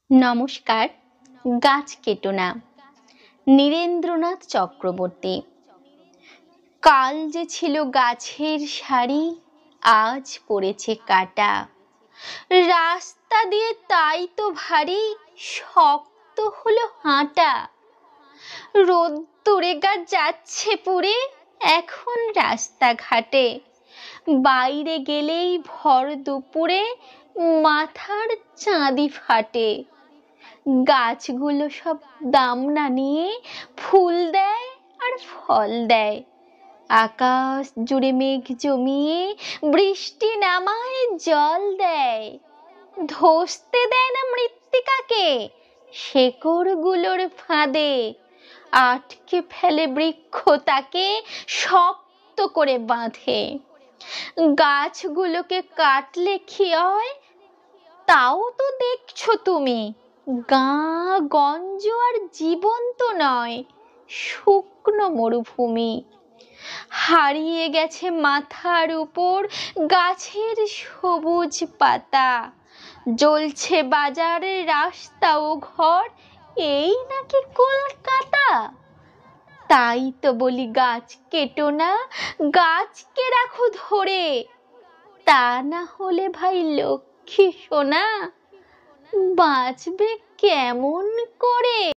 নমস্কার। গাছ কেটো না, নীরেন্দ্রনাথ চক্রবর্তী। কাল যে ছিল গাছের সারি, আজ পড়েছে কাটা। রাস্তা দিয়ে তাই তো ভারী শক্ত হলো হাঁটা। রোদ্দুরে গা যাচ্ছে পুড়ে এখন রাস্তাঘাটে। বাইরে গেলেই ভর দুপুরে মাথার চাঁদি ফাটে। গাছগুলো সব দাম না নিয়ে ফুল দেয় আর ফল দেয়। আকাশ জুড়ে মেঘ জমিয়ে বৃষ্টি নামায় জল দেয়। ধসতে দেয় না মৃত্তিকাকে শেকড়গুলোর ফাঁদে। আটকে ফেলে বৃক্ষ তাকে শক্ত করে বাঁধে। গাছগুলোকে কাটলে কি হয় তাও তো দেখছো তুমি। গাঁ গঞ্জ আর জীবন্ত নয়, শুকনো মরুভূমি। হারিয়ে গেছে মাথার উপর গাছের সবুজ পাতা। জ্বলছে বাজারের রাস্তা ও ঘর, এই নাকি কলকাতা? তাই তো বলি গাছ কেটো না, গাছকে রাখো ধরে। তা না হলে ভাই লক্ষ্মী সোনা বাঁচবে কেমন করে?